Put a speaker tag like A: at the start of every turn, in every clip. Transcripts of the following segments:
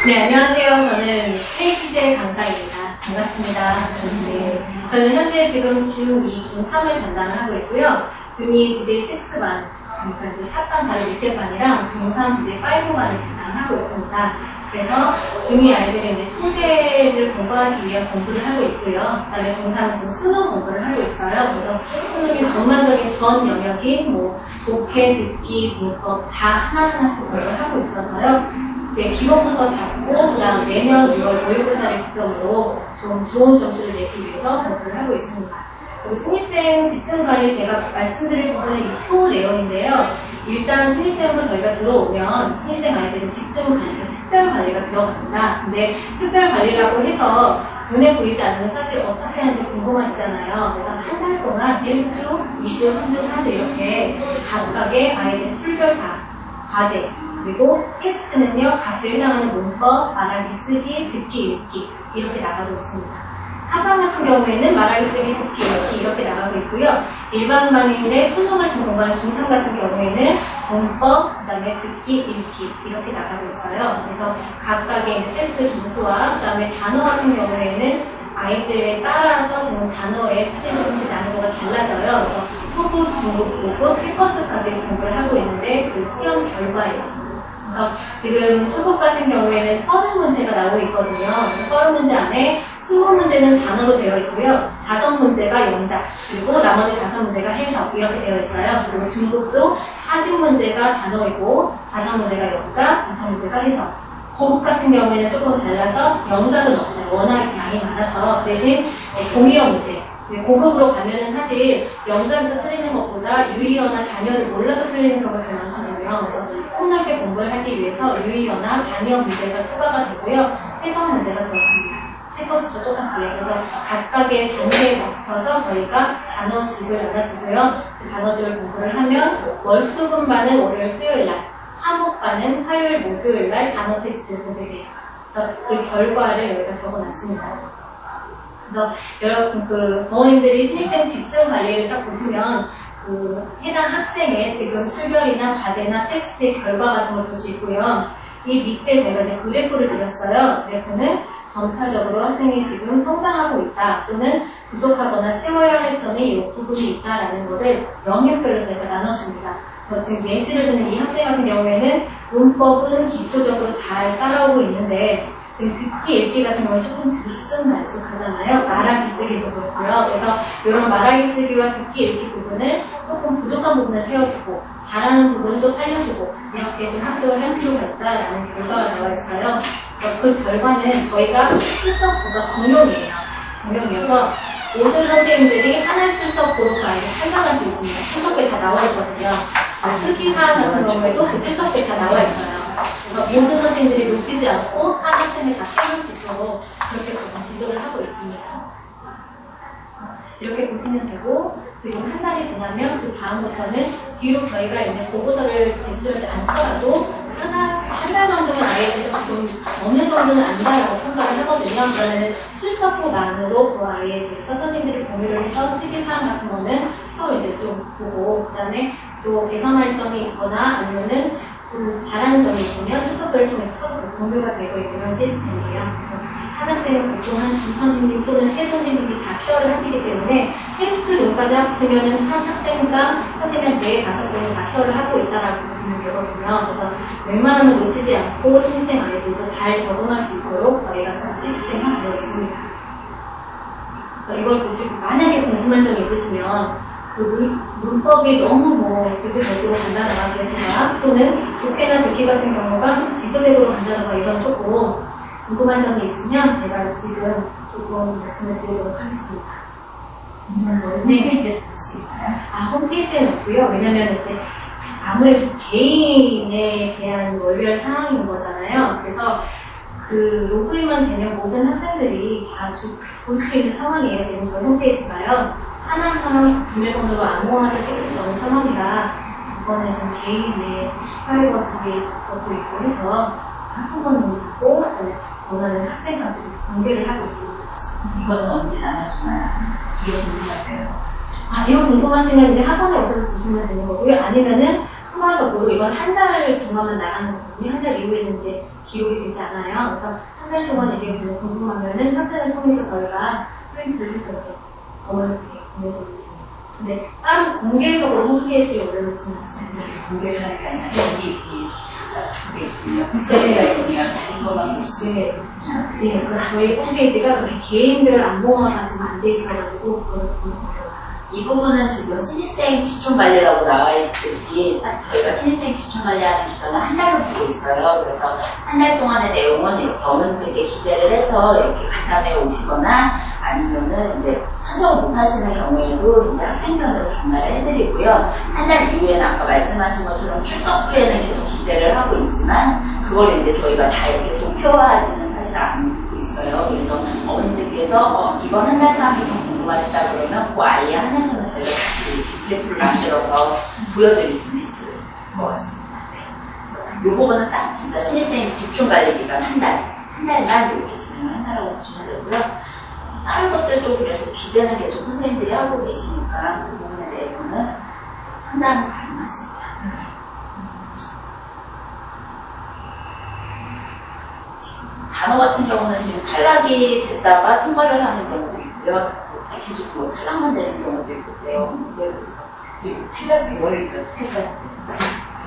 A: 네, 안녕하세요. 저는 KTJ 강사입니다. 반갑습니다. 네, 저는 현재 지금 중2, 중3을 담당을 하고 있고요. 중2 BJ6반, 그러니까 이제 탑반 바로 밑에 반이랑 중3 BJ5반을 담당을 하고 있습니다. 그래서 중2 아이들은 이제 통계를 공부하기 위한 공부를 하고 있고요. 그다음에 중3은 지금 수능 공부를 하고 있어요. 그래서 수능의 전반적인 전 영역인 독해, 듣기, 문법 다 하나하나씩 공부를 하고 있어서요. 기본부터 잡고 그다음 내년 6월 모의고사를 기점으로 좀 좋은 점수를 내기 위해서 공부를 하고 있습니다. 그리고 신입생 집중관리 제가 말씀드릴 부분은 이 표 내용인데요. 일단 신입생으로 저희가 들어오면 신입생 아이들은 집중관리, 특별관리가 들어갑니다. 근데 특별관리라고 해서 눈에 보이지 않는 사실 어떻게 하는지 궁금하시잖아요. 그래서 한 달 동안 1주, 2주, 3주, 4주 이렇게 각각의 아이들 출결사, 과제, 그리고 테스트는요, 각주에 해당하는 문법, 말하기, 쓰기, 듣기, 읽기 이렇게 나가고 있습니다. 하반 같은 경우에는 말하기, 쓰기, 듣기, 읽기 이렇게 나가고 있고요. 일반반인의 수능을 좀 공부하는 중3 같은 경우에는 문법, 그 다음에 듣기, 읽기 이렇게 나가고 있어요. 그래서 각각의 테스트 점수와 그 다음에 단어 같은 경우에는 아이들에 따라서 지금 단어의 수준이 조금씩 난이도가 달라져요. 그래서 초급, 중급, 고급, 필커스까지 공부를 하고 있는데 그 시험 결과예요. 그래서 지금 초급 같은 경우에는 30문제가 나오고 있거든요. 30문제 안에 20문제는 단어로 되어 있고요. 5문제가 영작, 그리고 나머지 5문제가 해석 이렇게 되어 있어요. 그리고 중급도 40문제가 단어이고 5문제가 영작, 5문제가 해석. 고급 같은 경우에는 조금 달라서 영작은 없어요. 워낙 양이 많아서 대신 동의어 문제. 고급으로 가면은 사실 영작에서 틀리는 것보다 유의어나 단어를 몰라서 틀리는 경우가 더 많거든요. 그래서 폭넓게 공부를 하기 위해서 유의어나 단어 문제가 추가가 되고요. 해석 문제가 들어갑니다. 해커스도 똑같고요. 그래서 각각의 단계에 맞춰서 저희가 단어집을 나눠주고요. 그 단어집을 공부를 하면 월수금반은 월요일, 수요일날, 화목반은 화요일, 목요일날 단어 테스트를 보게 돼요. 그래서 그 결과를 여기다 적어놨습니다. 그래서 여러분 부모님들이 신입생 집중 관리를 딱 보시면 해당 학생의 지금 출결이나 과제나 테스트의 결과 같은 걸 볼 수 있고요. 이 밑에 제가 이제 그래프를 드렸어요. 그래프는 점차적으로 학생이 지금 성장하고 있다 또는 부족하거나 채워야 할 점이 이 부분이 있다라는 거를 영역별로 저희가 나눴습니다. 지금 예시를 드는 이 학생 같은 경우에는 문법은 기초적으로 잘 따라오고 있는데 지금 듣기, 읽기 같은 경우는 조금 들쑥날쑥하잖아요. 말하기, 쓰기도 그렇고요. 그래서 이런 말하기, 쓰기와 듣기, 읽기 부분을 조금 부족한 부분을 채워주고 잘하는 부분을 또 살려주고 이렇게 좀 학습을 할 필요가 있다라는 결과가 나와 있어요. 그래서 그 결과는 저희가 출석부가 공용이어서 모든 선생님들이 하나 출석부로 아이를 판단할 수 있습니다. 출석부에 다 나와 있거든요. 특기사항 같은 경우에도 그 출석부에 다 나와 있어요. 그래서 모든 선생님들이 놓치지 않고 한 학생을 다 채울 수 있도록 그렇게 지금 지도를 하고 있습니다. 이렇게 보시면 되고 지금 한 달이 지나면 그 다음부터는 뒤로 저희가 이제 보고서를 제출하지 않더라도 한 달 정도는 아이에 대해서 좀 어느 정도는 안다라고 평가를 하거든요. 그러면 출석부만으로 그 아이에 대해서 선생님들이 공유를 해서 특이사항 같은 거는 서로 이제 좀 보고 그 다음에 또 개선할 점이 있거나 아니면은 잘하는 점이 있으면 수석을 통해서 서로 공유가 되고 있는 그런 시스템이에요. 그래서 한 학생은 보통 한 두 선생님 또는 세 선생님이 다 케어를 하시기 때문에 테스트룸까지 합치면은 한 학생당 선생님 4-5분이 다 케어를 하고 있다라고 보시면 되거든요. 그래서 웬만하면 놓치지 않고 신입생 아이들도 잘 적응할 수 있도록 저희가 쓴 시스템이 되어 있습니다. 그래서 이걸 보시고 만약에 궁금한 점이 있으시면 문법이 너무 지그재그로 간다거나 그랬거나 또는 독해나 듣기 같은 경우가 지그재그로 간다거나 이런 조금 궁금한 점이 있으면 제가 지금 조금 말씀을 드리도록 하겠습니다. 홈페이지에서 볼 수 있나요? 홈페이지에는 없고요. 왜냐면 이제 아무래도 개인에 대한 월별 상황인 거잖아요. 그래서 로그인만 되면 모든 학생들이 다 볼 수 있는 상황이에요. 지금 저희 홈페이지가요. 하나하나 비밀번호로 암호화를 찍을 수 없는 상황이라 이거는 좀 개인의 프라이버시도 있고 해서 학부모님이 있고 원하는 학생과 좀 관계를 하고 있습니다.
B: 이거는 언제 나눠주나요? 이거 궁금하세요.
A: 이거 궁금하시면 이제 학원에 오셔서 보시면 되는 거고요. 아니면은 추가적으로 이건 한 달 동안만 나가는 거거든요. 한 달 이후에는 이제 기록이 되지 않아요. 그래서 한 달 동안 이게 뭐 궁금하면은 학생을 통해서 저희가 프린트를 해서 이제 어머니께 보내드리고. 근데 따로 공개적으로 홈페이지에 올려놓지는 않습니다.
B: 공개를 하니까 이게 있으면 콘서트가 있으면 자기 것만 볼 수 있게.
A: 네, 그럼 저희 홈페이지가 그렇게 개인별 안보만 가지고 안 돼 있어가지고 그걸 좀 어려워요.
B: 이 부분은 지금 신입생 집중관리라고 나와 있듯이 저희가 신입생 집중관리하는 기간은 한 달로 되어 있어요. 그래서 한 달 동안의 내용은 이렇게 어머니들에게 기재를 해서 이렇게 간담회 오시거나 아니면은 이제 참석을 못 하시는 경우에도 이제 학생편으로 전달을 해드리고요. 한 달 이후에는 아까 말씀하신 것처럼 출석 후에는 계속 기재를 하고 있지만 그걸 이제 저희가 다 이렇게 도표화하지는 사실 않고 있어요. 그래서 어머니들께서 이번 한 달 상황이 좀 궁금하시다 그러면 그 아이에 한해서는 저희가 다시 이렇게 그래프를 만들어서 보여드릴 수는 있을 것 같습니다. 이 부분은 딱 진짜 신입생 집중관리 기간 한 달만 이렇게 진행을 한다라고 보시면 되고요. 다른 것들도 그래도 기재는 계속 선생님들이 하고 계시니까 그 부분에 대해서는 상담이 가능하십니다. 단어 같은 경우는 지금 탈락이 됐다가 통과를 하는 경우도 있고요. 계속 뭐 탈락만 되는 경우도 있고 그래요. 그래서 탈락이 월 몇 회까지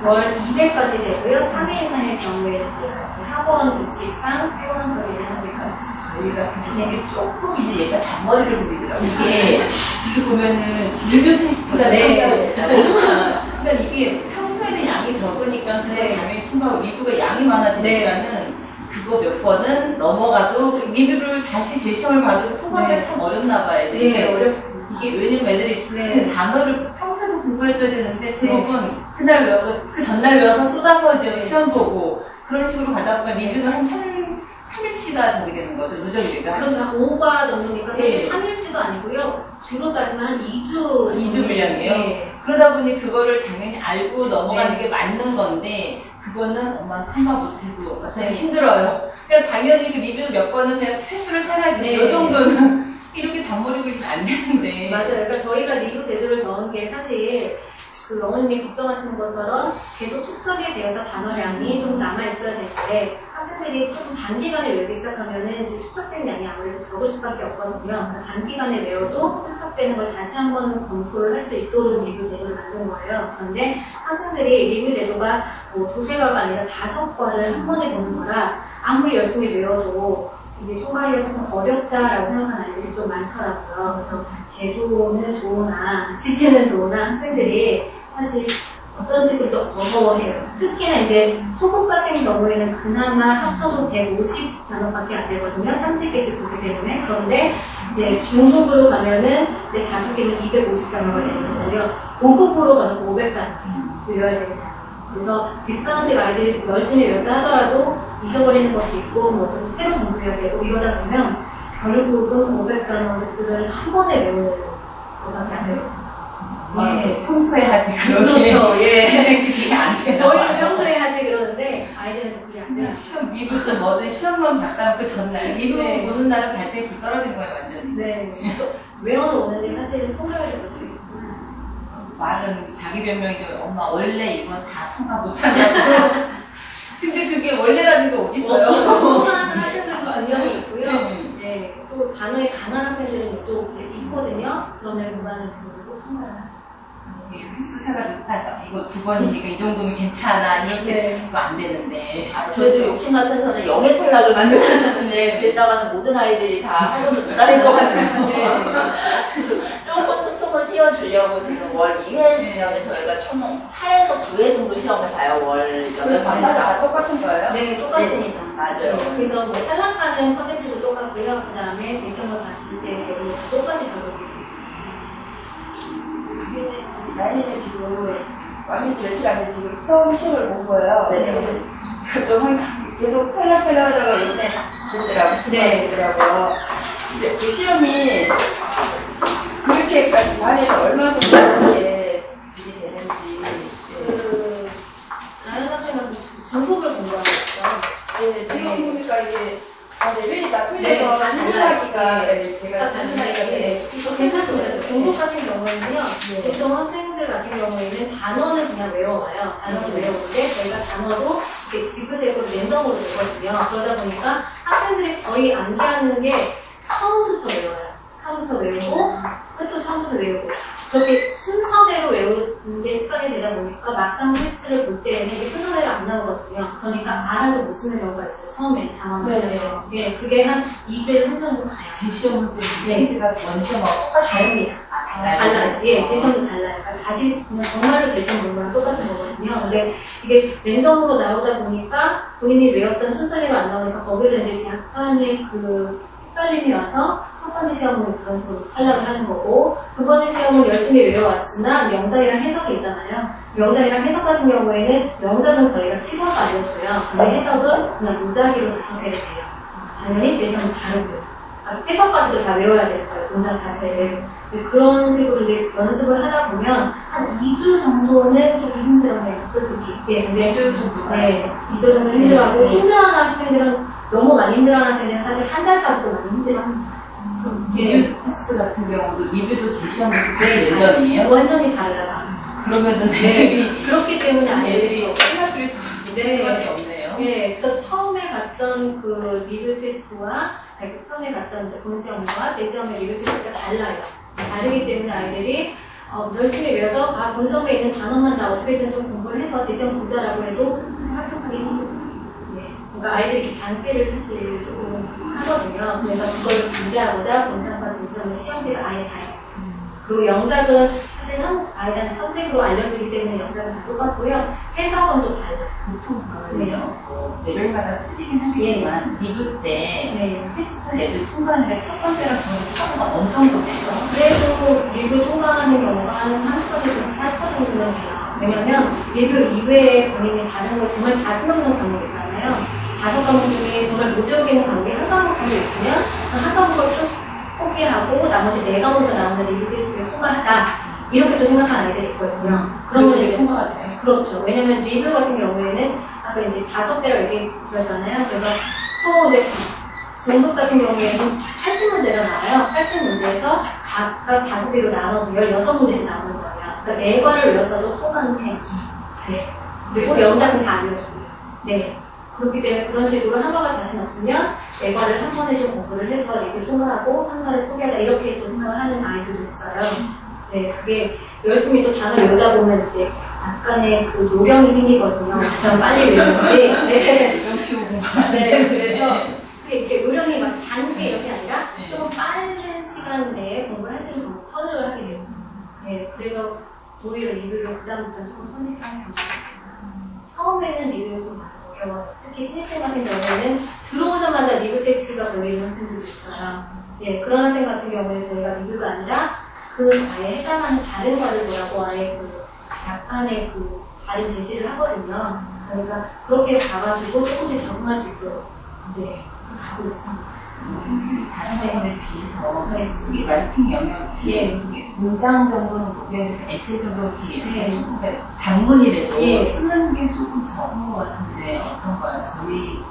A: 월 200까지 되고요. 3회 이상의 경우에는 저희가 학원 규칙상 퇴원 처리를 하고 있고요.
B: 저희 같은 경우는 조금 이제 얘가 잔머리를 부리더라고요. 이게 보면은 리뷰 테스트가
A: 네.
C: 그러니까 이게 평소에는 양이 적으니까 그냥
A: 네.
C: 당연히 통과하고 리뷰가 양이 많아지니까는 그거 몇 번은 넘어가도 그 리뷰를 다시 재시험을 봐도 통과가
A: 네.
C: 참 어렵나 봐요.
A: 네,
C: 이게
A: 어렵습니다.
C: 이게 왜냐면 애들이
A: 네.
C: 그 단어를 평소에도 공부해줘야 되는데
A: 네.
C: 그건 그날 외우고 그 전날 외워서 쏟아서 이제
A: 네.
C: 시험 보고 그런 식으로 가다 보니까 리뷰가 한 3일치가 저기 되는 거죠. 누적이 되고
A: 그렇죠. 한 5가 넘으니까
C: 네.
A: 사실 3일치도 아니고요. 주로 따지면 한 2주.
C: 2주 분량이에요.
A: 네.
C: 그러다 보니 그거를 당연히 알고 넘어가는 게 맞는 건데 그거는 엄마 통과 못해도 어차피
A: 네.
C: 힘들어요. 그냥 당연히 그 리뷰 몇 번은 그냥 횟수를 사야지.
A: 네.
C: 이 정도는 이렇게 잔머리 굴리면 안 되는데.
A: 맞아요. 그러니까 저희가 리뷰 제도를 넣은 게 사실 그 어머님이 걱정하시는 것처럼 계속 축적이 되어서 단어량이 좀 남아있어야 되는데 학생들이 조금 단기간에 외우기 시작하면은 이제 축적된 양이 아무래도 적을 수밖에 없거든요. 그러니까 단기간에 외워도 축적되는 걸 다시 한번 검토를 할 수 있도록 리뷰 제도를 만든 거예요. 그런데 학생들이 리뷰 제도가 뭐 2-3과가 아니라 5과를 한 번에 보는 거라 아무리 열심히 외워도 이게 통과하기가 조금 어렵다라고 생각하는 아이들이 좀 많더라고요. 그래서 제도는 좋으나, 지지는 좋으나 학생들이 사실 어떤 식으로 또 어려워해요. 특히나 이제 소국 같은 경우에는 그나마 합쳐도 150단어밖에 안 되거든요. 30개씩 보기 때문에. 그런데 이제 중급으로 가면은 이제 5개면 250단어가 되는 거고요. 고급으로 가면 500단어 외워야 됩니다. 그래서 100단어씩 아이들이 열심히 외웠다 하더라도 잊어버리는 것이 있고, 뭐 어차피 새로 공부해야 되고, 이러다 보면 결국은 500단어들을 한 번에 외우는 것밖에 안 되거든요.
C: 예, 평소에 하지 그렇게.
A: 그렇죠. 예.
C: 그게 안 되죠.
A: 저희는 평소에 하지 그러는데, 아이들은 그게 안 돼요.
C: 그냥 시험 리뷰도 뭐든 시험만 봤다면 그 전날 리뷰
A: 네.
C: 보는 날은 발등에 불 떨어진 거예요 완전히.
A: 네. 또 외워는 오는데 사실은 통과를 못하고 있잖아요.
C: 말은 자기 변명이죠. 엄마 원래 이건 다 통과 못한다고. 근데 그게 원래라는 게 어딨어요?
A: 통과하는 학생들도 분명히 있고요.
C: 네.
A: 네. 또 단어에 강한 학생들은 또 있거든요. 그러면 그만은 꼭 통과를 하죠.
C: 횟수 세가지고 이거 2번이니까 이 정도면 괜찮아 이렇게
A: 네.
C: 그거 안 되는데.
B: 저희도 욕심 같아서는 영예 탈락을 만들었었는데 그랬다가는 모든 아이들이 다 학원을 못 다닐 것 같아요. 조금 소통을 띄워주려고 지금 월 2회면 저희가 총 8에서 9회 정도 시험을 봐요. 월 8번에서.
C: 다 똑같은 거예요?
A: 네, 똑같습니다.
B: 네, 맞아요.
A: 그래서 뭐 탈락하는 퍼센트도 똑같고요. 그 다음에 대시험을 봤을 때 제도 똑같이 적용돼요.
D: 나이는 지금 완전히 열심히 지금 처음 시험을 본 거예요.
B: 네.
D: 좀 계속 탈락하다가 요번에 되더라고요.
A: 네.
D: 되더라고요. 근데 그 시험이 그렇게까지 안에서 얼마나 그렇게 일이 되는지.
A: 그, 다른 학생은 중급을 공부하고 있어요.
D: 네, 지금 보니까 이게 레벨이 다
A: 네,
D: 틀려서
A: 다
D: 진단하기가
A: 달라요.
D: 제가 진단하기가
A: 네, 괜찮습니다. 중국 같은 경우에는요, 보통 학생들 학생들 같은 경우에는 단어는 그냥 외워와요. 단어는 외워오는데 저희가 단어도 이렇게 지그재그로 랜덤으로 외거든요. 그러다 보니까 학생들이 거의 암기하는 게 처음부터 외워요. 처음부터 외우고 끝도 처음부터 외우고 그렇게 순서대로 외우는 게 습관이 되다 보니까 막상 테스트를 볼 때는 이게 순서대로 안 나오거든요. 그러니까 알아도 못 쓰는 경우가 있어요. 처음에 단어만 하면서. 예, 그게 한 2주에 3 정도 가요.
C: 제 시험은
A: 네.
C: 시리즈가 원 시험하고 똑같아요.
A: 다릅니다. 달라요. 예, 대시험도 달라요. 그러니까 다시 그냥 정말로 대시험 본 거랑 똑같은 거거든요. 근데 이게 랜덤으로 나오다 보니까 본인이 외웠던 순서대로 안 나오니까 거기서 이제 약간의 그 헷갈림이 와서 첫 번째 시험은 그런 식으로 탈락을 하는 거고 두 번째 시험은 열심히 외워왔으나 영작이랑 해석이 있잖아요. 영작이랑 해석 같은 경우에는 영작은 저희가 찍어서 알려줘요. 근데 해석은 그냥 무작위로 하셔야 돼요. 당연히 제 시험은 다르고요. 해석까지도 다 외워야 되는 거예요, 동작 자체를. 그런 식으로 이제 연습을 하다 보면 한 2주 정도는 조금 힘들어해요, 솔직히. 예, 근데
C: 2주 정도?
A: 네, 2주 정도 힘들어하고 힘들어하는 학생들은 너무 많이 힘들어하는 학생들은 사실 한 달까지도 많이 힘들어합니다.
C: 리뷰 테스트 같은 경우도 리뷰도 제 시험도 다시 랜덤이에요?
A: 완전히 달라요.
C: 그러면은
A: 네,
C: 애들이
A: 그렇기 때문에
C: 애들이
A: 아이들이
C: 생각을 낼 수밖에 없네요.
A: 네, 저 처음에 봤던 그 리뷰 테스트와 그 처음에 봤던 이제 본 시험과 제 시험의 리뷰 테스트가 달라요. 다르기 때문에 아이들이 열심히 외워서 본 시험에 있는 단어만 다 어떻게든 좀 공부를 해서 제 시험 보자라고 해도 사실 합격하기 힘들죠. 네. 그러니까 아이들이 장기를 사실 조금 하거든요. 그래서 그걸 기재하고자 본 시험과 제 시험의 시험지가 아예 달라요. 그리고 영작은 사실 한국 아이들한테 선택으로 알려주기 때문에 영작은 다 똑같고요. 해석은 또 달라요.
C: 보통 그러면요. 레벨마다 틀리긴 하겠지만 리뷰 때
A: 네.
C: 테스트 레벨 통과하는데 첫 번째랑 두 번째 차이가 어느 정도 되죠?
A: 그래도 리뷰 통과하는 경우가 한 30%에서 40% 정도는 돼요. 왜냐면 리뷰 이외에 본인이 다른 거 정말 다 쓰는 과목 있잖아요. 5과목 중에 정말 못 외우겠는 과목이 한 과목 정도 있으면 한 과목을 포기하고 나머지 4과목에서 나오는 리뷰 테스트에 통과하자. 이렇게 또 생각하는 아이들이 있거든요. 그러면 이제
C: 통과가 돼요?
A: 그렇죠. 왜냐면 리뷰 같은 경우에는 아까 이제 5개로 얘기 드렸잖아요. 그래서 또 이제 중급 같은 경우에는 80문제가 나와요. 80문제에서 각각 5개로 나눠서 16문제씩 나오는 거예요. 그러니까 4과를 외웠어도 통과는 해요. 네. 그리고 영작은 다 알려주고요. 네. 그렇기 때문에 그런 식으로 한 과가 자신 없으면 4과를 한 번에 좀 공부를 해서 리뷰 통과하고 한 과를 포기하자 이렇게 또 생각을 하는 아이들도 있어요. 네, 그게 열심히 또 단어 외우다 보면 이제 약간의 그 노령이 생기거든요. 그냥 빨리 외우는지. 네. 네, 그래서 그게 이렇게 노령이 막 잔게 이렇게 아니라 조금 빠른 시간 내에 공부를 할 수 있는 방법 터득을 하게 됐어요. 네, 그래서 오히려 리뷰를 그다음부터는 조금 선택하는 경우가 있어요. 처음에는 리뷰를 좀 많이 어려워요. 특히 신입생 같은 경우에는 들어오자마자 리뷰 테스트가 걸리는 학생들도 있어요. 네, 그런 학생 같은 경우에는 저희가 리뷰가 아니라 그 과에 해당하는 다른 거를 보라고 아예 그 약간의 그 다른 제시를 하거든요. 그러니까 그렇게 가가지고 조금씩 적응할 수 있도록 네, 가고 있습니다.
C: 다른 부분에 비해서 우리 라이팅 영역이 문장 정도는 모르겠는데 에세이 정도 이렇게 단문이라도 쓰는 게 조금 적은 것 같은데 어떤가요? 저희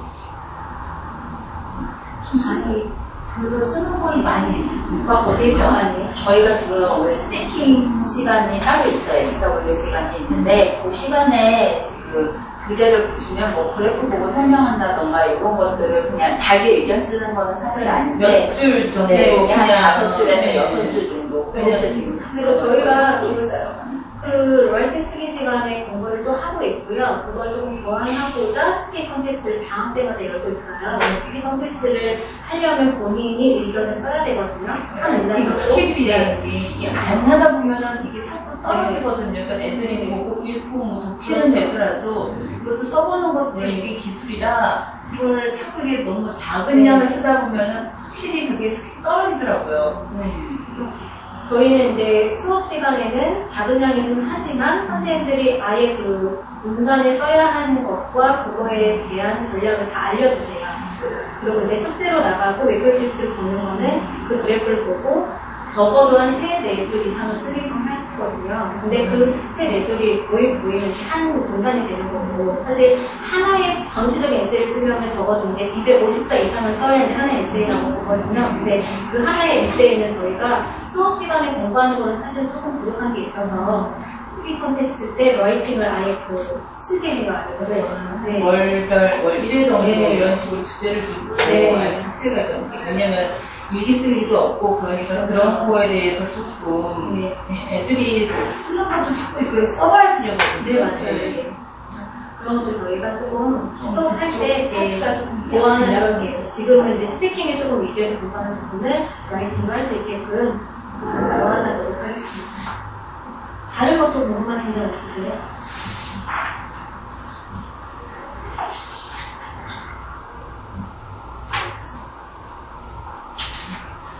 A: 많이 별로 쓰는 건 많이 못 봤거든요.
B: 저희가 지금 원래 스피킹 시간이 따로 있어요. SW 시간이 있는데 그 시간에 지금 교재를 보시면 뭐 그래프 보고 설명한다던가 이런 것들을 그냥 자기 의견 쓰는 거는 사실 아닌데
C: 몇 줄 정도
B: 네, 한
C: 그냥
B: 5줄에서 6줄 정도 그것도 지금
A: 그리고 저희가
B: 있어요.
A: 그 라이팅 쓰기 시간에 공부를 또 하고 있고요. 그걸 조금 보완하고자 스피킹 컨테스트를 방학 때마다 열고 있어요. 스피킹 컨테스트를 하려면 본인이 의견을 써야 되거든요. 한 문장으로.
C: 스킬이라는 게 이게 안 하다 보면은 이게 자꾸 떨어지거든요. 그러니까 애들이 뭐 읽고 뭐 독히는 되더라도 이것도 써보는 것도 이게 기술이라 이걸 자꾸 이게 너무 작은 양을 쓰다 보면은 확실히 그게 스킬이 떨어지더라고요.
A: 저희는 이제 수업 시간에는 작은 양이긴 하지만 선생님들이 아예 그 문단에 써야 하는 것과 그거에 대한 전략을 다 알려주세요. 그리고 이제 숙제로 나가고 외교 테스트를 보는 거는 그 그래프를 보고 적어도 한 3-4줄 이상은 쓰긴 하시거든요. 근데 그 3-4줄이 거의 보이는 한 문단이 되는 거고, 사실 하나의 전체적인 에세이를 쓰려면 적어도 이제 250자 이상을 써야 이제 하나의 에세이가 나오거든요. 근데 그 하나의 에세이는 저희가 수업 시간에 공부하는 거는 사실 조금 부족한 게 있어서 스피커 테스트 때 라이팅을 아예 쓰게 해요. 네.
C: 월 1회 정도
A: 네.
C: 이런 식으로 주제를 두고
A: 네.
C: 아예 숙제가 있는 게 왜냐면 일기 쓸 일도 없고 그러니까 그런 거에 대해서 조금
A: 네.
C: 애들이 쓰는 것도 자꾸 이거 써봐야 되거든요.
A: 네, 맞아요. 네. 그런 것도 저희가 조금 수업할 때
C: 파트가 조금
A: 보완하는 게 지금은 이제 스피킹에 조금 위주해서 공부하는 부분을 라이팅도 할 수 있게끔 보완하도록 하겠습니다. 다른 것도 궁금하신 점 없으세요?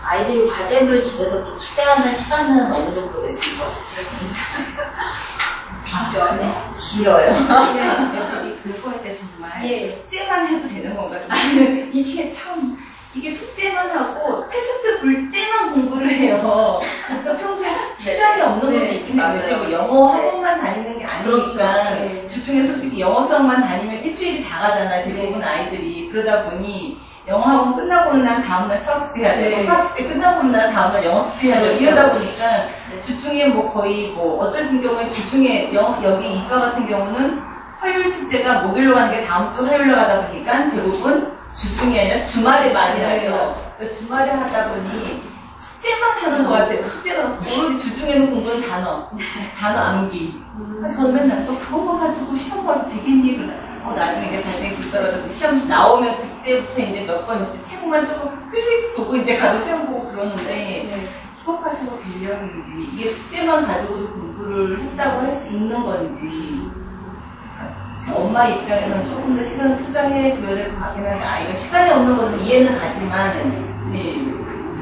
B: 아이들이 과제를 집에서 또 숙제하는 시간은 어느 정도 되시는 것 같아요?
C: 네.
B: 길어요.
C: 애들이 교육할 때 정말
A: 예.
C: 숙제만 해도 되는 건가요? 이게 참 이게 숙제만 하고 테스트 볼 때만 공부를 해요. 그러니까 평소에 시간이 없는 것도
A: 네,
C: 있긴 한데
B: 맞아요.
C: 뭐 영어 학원만 다니는 게 아니니까
A: 그렇죠. 네.
C: 주중에 솔직히 영어 수업만 다니면 일주일이 다 가잖아요. 대부분 아이들이 그러다 보니 영어 학원 끝나고는 난 다음날 수학 숙제 해야 되고
A: 네.
C: 수학 숙제 끝나고는 난 다음날 영어 숙제 해야 되고
A: 그렇죠.
C: 이러다 보니까 주중에 뭐 거의 뭐 어떤 경우에 주중에 여기 이주와 같은 경우는 화요일 숙제가 목요일로 가는 게 다음 주 화요일로 가다 보니까 대부분 주중이 아니라 주말에 많이
A: 네.
C: 하죠. 그러니까 주말에 하다 보니 숙제만 하는 것 같아요. 숙제는 오로지 주중에는 공부는 단어 암기. 저는 맨날 또 그것만 가지고 시험 봐도 되겠니? 나중에 이제 발생이 붙더라도 시험 나오면 그때부터 이제 몇 번 책만 조금 휙 보고 이제 가서 시험 보고 그러는데
A: 네.
C: 이것 가지고 되려는지 이게 숙제만 가지고도 공부를 했다고 할 수 있는 건지 제 엄마 입장에서는 조금 더 시간을 투자해 줘야 될 것 같긴 한데 아이가 시간이 없는 것도 이해는 가지만 네.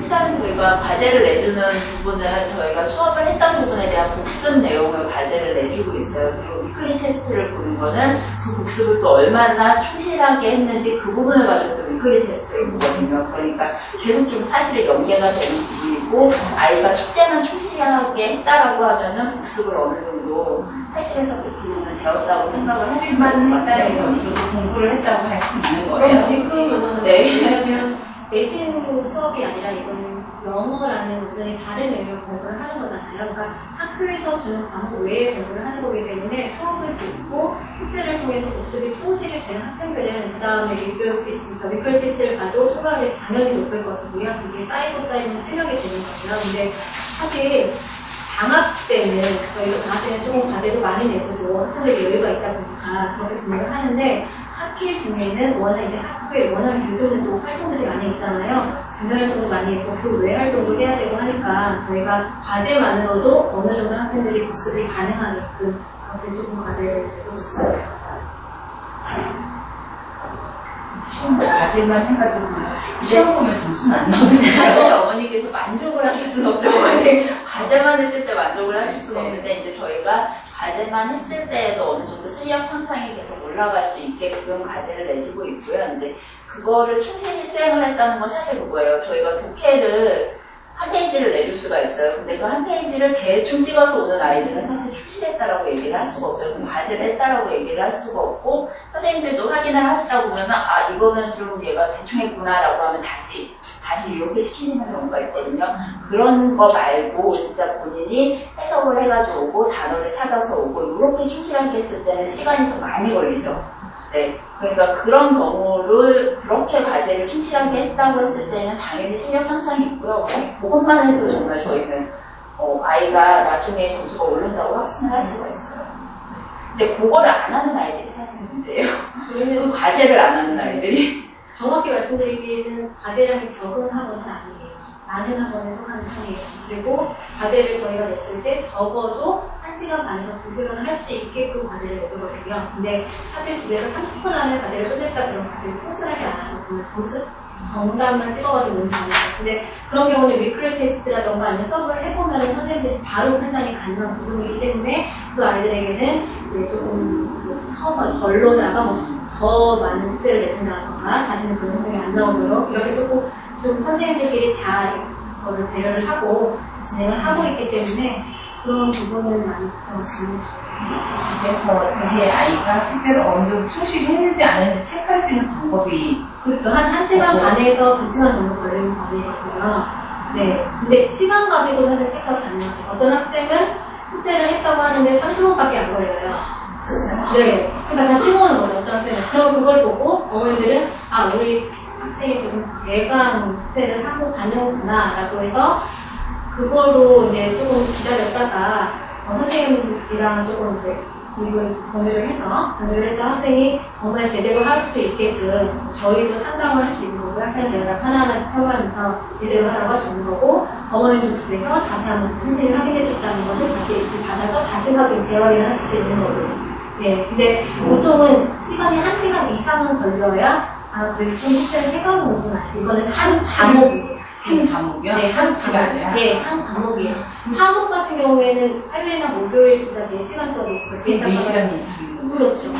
B: 일단 저희가 과제를 내주는 부분은 저희가 수업을 했던 부분에 대한 복습 내용을 과제를 내주고 있어요. 그리고 위클리 테스트를 보는 거는 그 복습을 또 얼마나 충실하게 했는지 그 부분을 가지고 또 위클리 테스트를 보거든요. 그러니까 계속 좀 사실은 연계가 되는 부분이고 아이가 숙제만 충실하게 했다라고 하면은 복습을 어느 정도 80에서 90%는 되었다고 생각을 하시면
C: 숙제만
B: 될것
C: 했다는
B: 같아요.
C: 것으로도 공부를 했다고 할 수 있는 거예요.
A: 그럼 지금은
B: 네.
A: 왜냐면 내신 수업이 아니라 이건 영어라는 완전히 다른 의미로 공부를 하는 거잖아요. 그러니까 학교에서 주는 과목 외에 공부를 하는 거기 때문에 수업을 듣고 숙제를 통해서 복습이 충실이 된 학생들은 그 다음에 일교육 테스트, 위클 테스트를 봐도 통과율이 당연히 높을 것이고요. 그게 쌓이고 쌓이면 실력이 되는 거고요. 근데 사실 방학 때는 저희도 방학 때는 조금 과제도 많이 내주고 학생들 여유가 있다 보니까 그렇게 진행을 하는데 학기 중에는 워낙 이제 학교에 워낙 요즘은 또 활동들이 많이 있잖아요. 교내 활동도 많이 있고 그 외 활동도 해야 되고 하니까 저희가 과제만으로도 어느 정도 학생들이 복습이 가능하게끔 그렇게 조금 과제를 내주고 있어요.
C: 시험 과제만 해가지고 시험 보면 점수는 안 나오잖아요.
B: 사실 어머니께서 만족을 하실 수는 없죠. 과제만 했을 때 만족을 하실 수는 없는데 이제 저희가 과제만 했을 때에도 어느 정도 실력 향상이 계속 올라갈 수 있게끔 과제를 내주고 있고요. 이제 그거를 충실히 수행을 했다는 건 사실 그거예요. 저희가 독해를 한 페이지를 내줄 수가 있어요. 근데 그 한 페이지를 대충 찍어서 오는 아이들은 사실 충실했다라고 얘기를 할 수가 없어요. 그럼 과제를 했다라고 얘기를 할 수가 없고 선생님들도 확인을 하시다 보면은 아 이거는 좀 얘가 대충 했구나라고 하면 다시 이렇게 시키시는 경우가 있거든요. 그런 거 말고 진짜 본인이 해석을 해가지고 오고 단어를 찾아서 오고 이렇게 충실하게 했을 때는 시간이 더 많이 걸리죠. 네. 그러니까 그런 경우를 그렇게 과제를 충실하게 했다고 했을 때는 당연히 실력 향상이 있고요. 그것만 해도 정말 저희는 아이가 나중에 점수가 오른다고 확신을 할 수가 있어요. 근데 그거를 안 하는 아이들이 사실 문제예요. 그 과제를 안 하는 아이들이.
A: 정확히 말씀드리기에는 과제량이 적은 학원은 아니에요. 많은 학원에 속하는 편이에요. 그리고 과제를 저희가 냈을 때 적어도 1시간 반에서 2시간을 할 수 있게끔 과제를 내주거든요. 근데 사실 집에서 30분 안에 과제를 끝냈다 그러면 과제를 충실하게 안 하고 정말 점수 정답만 찍어가지고 오는 거예요. 근데 그런 경우는 위클리 테스트라던가 아니면 수업을 해보면 선생님들이 바로 판단이 가능한 부분이기 때문에 그 아이들에게는 이제 조금 처음 결론이라가 더 많은 숙제를 내준다던가 다시는 그런 생각이 안 나오도록 이렇게 조금 좀 선생님들끼리 다 그거를 배려를 하고 진행을 하고 있기 때문에 그런 부분을 많이 더 잘해주세요.
C: 집에서 이제 아이가 숙제를 어느 정도 충실히 했는지 안 했는지 체크할 수 있는 방법이
A: 그렇죠. 한 1시간
C: 그렇죠.
A: 반에서 2시간 정도 걸리는 범위거든요. 네. 근데 시간 가지고 사실 체크가 가능하세요. 어떤 학생은 숙제를 했다고 하는데 30분밖에 안 걸려요. 네. 그러니까 다 찍어오는 거죠, 어떤 학생은. 그럼 그걸 보고 어머니들은, 아, 우리 학생이 조금 대강 숙제를 하고 가는구나, 라고 해서, 그거로 이제 조금 기다렸다가, 선생님이랑 조금 이제 이걸 공유를 해서 학생이 정말 제대로 할 수 있게끔 저희도 상담을 할 수 있는 거고, 학생들이랑 하나하나씩 평가하면서 제대로 하라고 할 수 있는 거고, 어머님도 집에서 다시 한번 선생님이 확인해줬다는 것을 다시 이렇게 받아서 다시 재확인을 하실 수 있는 거고요. 네, 근데 보통은 시간이 1시간 이상은 걸려야, 아, 그래도 좀 숙제를 해가는 거구나. 이거는 한 과목이에요.
C: 한 과목이요?
A: 네, 한
C: 시간이야?
A: 네, 한 과목이에요. 화목 같은 경우에는 화요일이나 목요일 다 4시간 수업이 있어요.
C: 4시간이.
A: 그렇죠.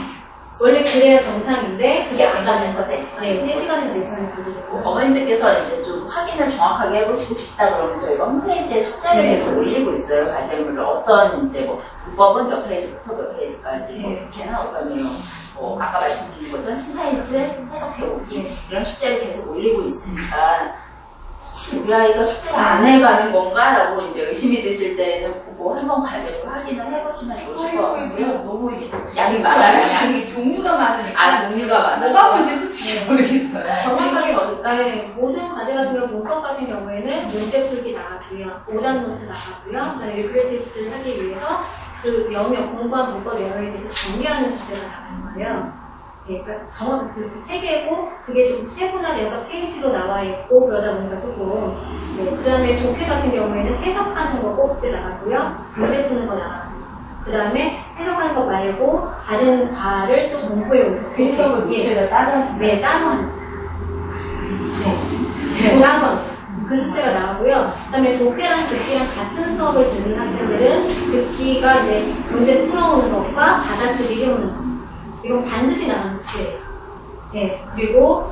A: 원래 그래야 정상인데, 그게 안
B: 3시간에서
A: 가면서
B: 4시간.
A: 네, 3시간에서 4시간이 걸리고.
B: 어머님들께서 이제 좀 확인을 정확하게 해보시고 싶다 그러면 저희가 홈페이지에 숙제를
A: 네.
B: 계속 올리고 있어요. 과제물을 어떤 이제 뭐 문법은 몇 페이지부터 몇 페이지까지 뭐
A: 네.
B: 이렇게는 어떤 내용 뭐 아까 말씀드린 것처럼 신사일제 해석해보기 이런 숙제를 계속 올리고 있으니까 혹시 우리 아이가 숙제를 안 해가는 건가? 라고 이제 의심이 드실 때는 보고 한번 과제를 확인을 해보시면 좋으실 것 같고요.
C: 너무
B: 양이 많아요.
C: 양이 종류가 많으니까.
B: 종류가 많아서.
C: 뭐가 뭔지 솔직히 모르겠어요.
A: 정확하게 네, 모든 과제 같은 경우, 문법 같은 경우에는 문제 풀기 나가고요, 오답 노트 나가고요, 그다음에 리플레이 테스트를 하기 위해서 그 영역, 공부한 문법 영역에 대해서 정리하는 숙제가 나가는 거예요. 네, 그러니까 정확히 그렇게 3개고, 그게 좀 세분화돼서 페이지로 나와 있고, 그러다 보니까 조금, 네, 그 다음에 독해 같은 경우에는 해석하는 거 꼭 숙제 나가고요, 문제 푸는 거 나가고요. 그 다음에 해석하는 거 말고, 다른 과를 또 공부해 오세요.
C: 해석을 문제를 따로 하시면.
A: 네, 따로 하는 거예요. 네, 따로 하는 거예요. 그 숙제가 나오고요. 그 다음에 독해랑 듣기랑 같은 수업을 듣는 학생들은 듣기가 이제 문제 풀어오는 것과 받아쓰기 해오는 것. 이건 반드시 나가는 숙제예요. 네, 그리고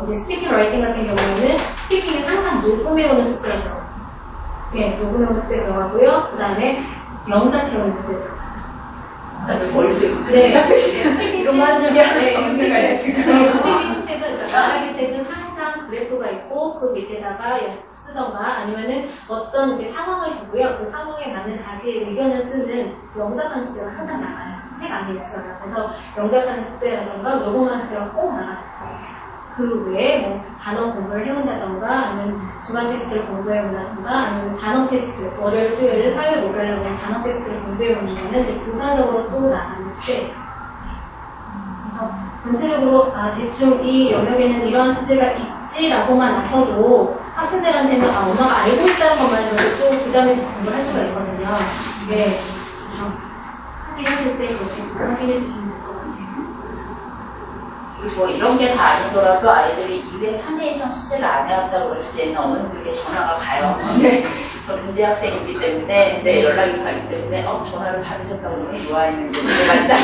A: 이제 스피킹 라이팅 같은 경우에는 스피킹은 항상 녹음해오는 숙제가 들어가요. 네, 녹음해오는 숙제가 들어가고요. 그 다음에 영작해오는 숙제가 들어가요.
B: 머릿속에
A: 네,
B: 스피킹
C: 이런 거 하는 게 하나
A: 네,
C: 없으니까요, 지금.
A: 네, 스피킹 책은, 그러니까 말하기 책은 항상 그래프가 있고, 그 밑에다가 쓰던가, 아니면은 어떤 이렇게 상황을 주고요. 그 상황에 맞는 자기의 의견을 쓰는 영작하는 숙제가 항상 나가요. 책 안에 있어요. 그래서 영작하는 숙제라던가, 녹음하는 숙제가 꼭 나가요. 그 외에 뭐 단어 공부를 해온다던가, 아니면 주간 테스트를 공부해온다던가, 아니면 단어 테스트, 월요일, 수요일, 화요일, 목요일에 단어 테스트를 공부해오는 거는 이제 부가적으로 또 나가는 숙제. 그래서 전체적으로 대충 이 영역에는 이런 숙제가 있지라고만 아셔도 학생들한테는 엄마가 알고 있다는 것만으로도 또 부담이 공부할 수가 있거든요. 네. 확인하실 때 그렇게 확인해 주시면 될 것 같아요.
B: 뭐 이런 게 다 아니더라도 아이들이 2회, 3회 이상 숙제를 안 해왔다고 그럴 때는 어머님들께 전화가 가요. 네. 문제 학생이기 때문에, 네, 연락이 가기 때문에, 전화를 받으셨다고 그러면 좋아했는데, 문제가 있다.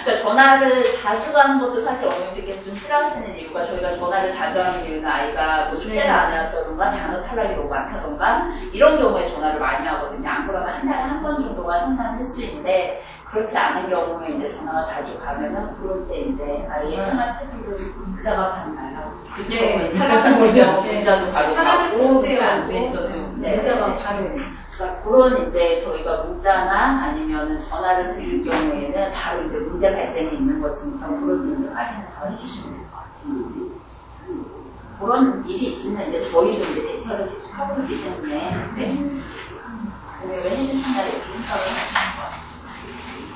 B: 그러니까 전화를 자주 가는 것도 사실 어머님들께서 좀 싫어하시는 이유가 저희가 전화를 자주 하는 이유는 아이가 뭐 숙제를 안 해왔다던가, 단어 탈락이 너무 많다던가, 이런 경우에 전화를 많이 하거든요. 안 그러면 한 달에 한 번 정도가 상담할 수 있는데, 그렇지 않은 경우에 이제 전화가 자주 가면은 그럴 때 이제 아이의 생활 태도를 문자가 받나요?
A: 네.
B: 탈락했을 경우 문자도 바로
A: 탈락했을
B: 가고
A: 문제가
C: 안 돼 있어도.
B: 네,
A: 문자가 바로
B: 그러니까 그런 이제 저희가 문자나 아니면은 전화를 드릴 경우에는 바로 이제 문제 발생이 있는 것이니까 그럴 때 이제 확인을 더 해주시면 될 것 같아요. 그런 일이 있으면 이제 저희도 이제 대처를 계속 하고 있기 때문에 공유를 해주신다고 이렇게 생각을 하시는 것 같습니다.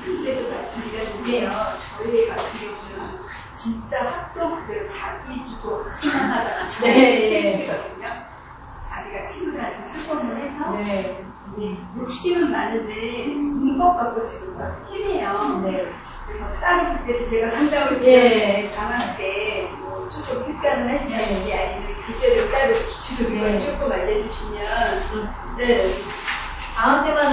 D: 그때도 말씀드렸는데요. 저희 같은 경우는 진짜 학교 그대로 자기 주도 생각하다가 케이스거든요. 자기가 친구들한테 수업을 해서
A: 네.
D: 욕심은 많은데 문법 갖고 지금 힘해요.
A: 네.
D: 그래서 다른 그때도 제가 상담을
A: 예.
D: 드렸는데 방학 때뭐 조금 습관을 하시는지 아니면 교재를 따로 기초적인 걸 조금 알려주시면 네.
A: 방학 때마다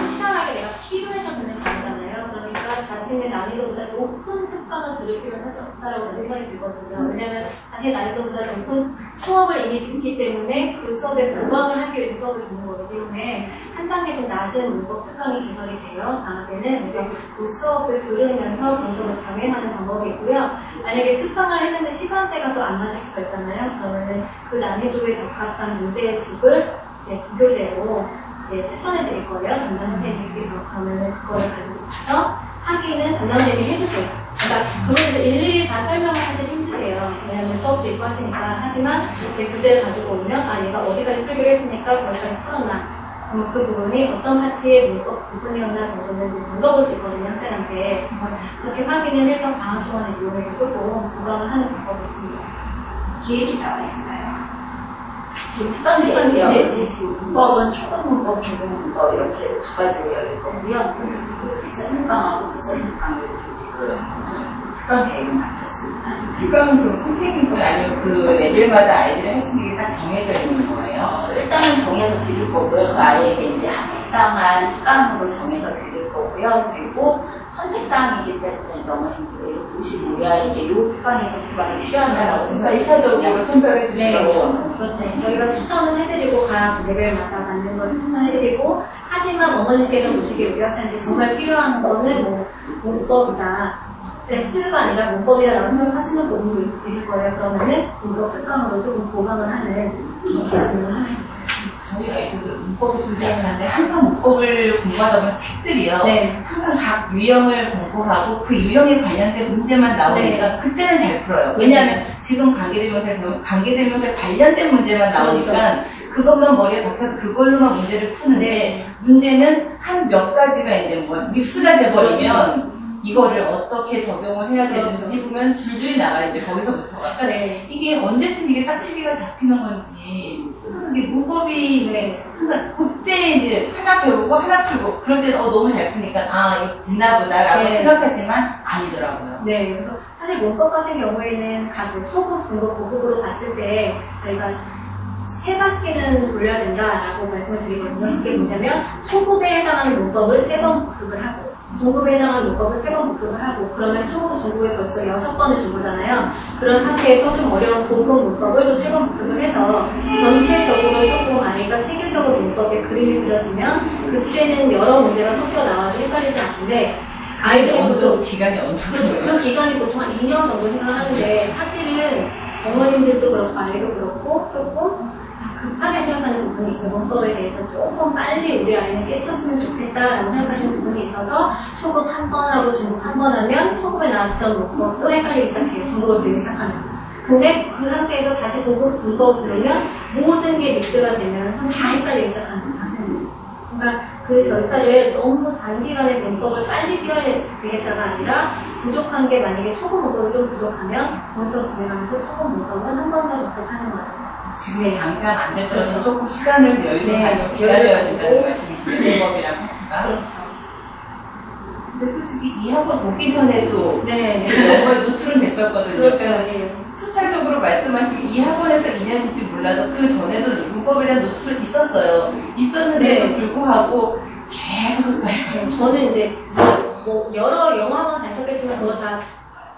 A: 특별하게 내가 필요해서 듣는 거잖아요. 그러니까 자신의 난이도보다 높은 습관을 들을 필요는 하지 없다. 좋다라고 저는 생각이 들거든요. 왜냐면 자신 난이도보다 높은 수업을 이미 듣기 때문에 그 수업에 보강을 하기 위해서 수업을 듣는 거기 때문에 한 단계 좀 낮은 문법 특강이 개설이 돼요. 방학에는. 그래서 그 수업을 들으면서 분석을 병행하는 방법이 있고요. 만약에 특강을 했는데 시간대가 또 안 맞을 수가 있잖아요. 그러면은 그 난이도에 적합한 문제집을 이제 부교재로 추천해 드릴 거예요. 담당 선생님께서. 그러면은 그거를 가지고 가서 확인은 담당 선생님이 해주세요. 그러니까 그거에 대해서 일일이 다 설명을 사실 힘드세요. 왜냐면 수업도 있고 하시니까. 하지만 내 교재를 가지고 오면 아 얘가 어디까지 풀기로 했으니까 거기까지 풀었나. 그러면 그 부분이 어떤 파트의 문법 부분이었나 정도는 물어볼 수 있거든요, 학생한테. 그래서 그렇게 확인을 해서 방학 동안에 이용해서 조금 보강을 하는 방법이 있습니다.
B: 기획이 나와 있어요. 지금 특강이에요. 네, 지금 문법은 초급 문법, 중급 문법 이렇게 해서 두 가지로 열릴 거고요. 센터강하고 비센터강 이렇게 지금 특강 계획은 잡혔습니다.
C: 특강은 그 선택인 거예요? 아니면 그 레벨마다 아이들이 할 수 있는 게 딱 정해져 있는 거예요?
B: 일단은 정해서 드릴 거고요. 그 아이에게 이제 합당한 특강으로 정해서 드릴 거고요. 그리고 선택사항이기 때문에 이제 어머님들이 보시고 우리 아이에게 이 특강이 필요하다라고
C: 일차적으로 선별해
A: 네,
C: 주시고.
A: 그렇죠. 저희가 추천은 해드리고 각 레벨마다 맞는 걸 추천해드리고 하지만 어머님께서 보시기에 우리 학생한테 정말 필요한 거는 뭐 문법이다. 랩스가 아니라 문법이다라고 생각하시는 부분도 계실 거예요. 그러면은 문법 특강으로 조금 보강을 하는 말씀을 하는
C: 저희 아이들은 문법이 존재하는데 항상 문법을 공부하다 보면 책들이요.
A: 네.
C: 항상 각 유형을 공부하고 그 유형에 관련된 문제만 나오니까 그때는 잘 풀어요. 왜냐하면 지금 관계대명사에 배우면 관계대명사에 관련된 문제만 나오니까 그것만 머리에 박혀서 그걸로만 문제를 푸는데 문제는 한 몇 가지가 이제 뭐 믹스가 돼버리면 이거를 어떻게 적용을 해야 되는지 보면 줄줄이 나가요. 이제 거기서부터. 그러니까 이게 언제쯤 이게 딱 체계가 잡히는 건지. 이게 문법이 항상 그때 이제 하나 배우고 하나 풀고 그럴 때 너무 잘 푸니까 아 이거 됐나 보다라고 생각하지만 아니더라고요.
A: 네, 그래서 사실 문법 같은 경우에는 각 소급, 중급, 고급으로 봤을 때 저희가 세 바퀴는 돌려야 된다라고 말씀을 드리거든요. 그게 뭐냐면 초급에 해당하는 문법을 3번 복습을 하고 중급에 해당하는 문법을 3번 복습을 하고 그러면 초급, 중급에 벌써 6번을 준 거잖아요. 그런 상태에서 좀 어려운 고급 문법을 또 3번 복습을 해서 전체적으로 조금 아이가 세계적으로 문법에 그림이 그려지면 그때는 여러 문제가 섞여 나와도 헷갈리지 않는데 아이들이 보통
C: 기간이 어느 정도
A: 그 기간이 보통 한 2년 정도 생각하는데 사실은 어머님들도 그렇고 아이도 그렇고 조금 급하게 생각하는 부분이 있어요. 문법에 대해서 조금 빨리 우리 아이는 깨쳤으면 좋겠다라고 생각하시는 부분이 있어서 초급 한 번 하고 중급 한 번 하면 초급에 나왔던 문법 또 헷갈리기 시작해요. 중급을 배우기 시작하면. 근데 그 상태에서 다시 고급 문법을 배우면 모든 게 믹스가 되면서 다 헷갈리기 시작하는 학생들. 그러니까 그 절차를 너무 단기간에 문법을 빨리 뛰어야 되겠다가 아니라 부족한 게 만약에 초급 문법이 좀 부족하면 벌써 진행하면서 초급 문법은 한 번 더 복습하는 거예요.
C: 지금 당장 안 되더라도 조금 시간을 여유를 가지고 기다려야 된다는 말씀이시죠. 문법이랑 파트가.
A: 그렇죠.
C: 근데 솔직히 이 학원 오기 전에도 영어에 노출은 됐었거든요.
A: 그렇죠.
C: 수탈적으로 말씀하시면 이 학원에서 2년인지 몰라도 그 전에도 문법에 대한 노출은 있었어요. 있었는데도 불구하고 계속 헷갈려요.
A: 저는 이제 뭐 여러 영어학원 단속했지만 그거 다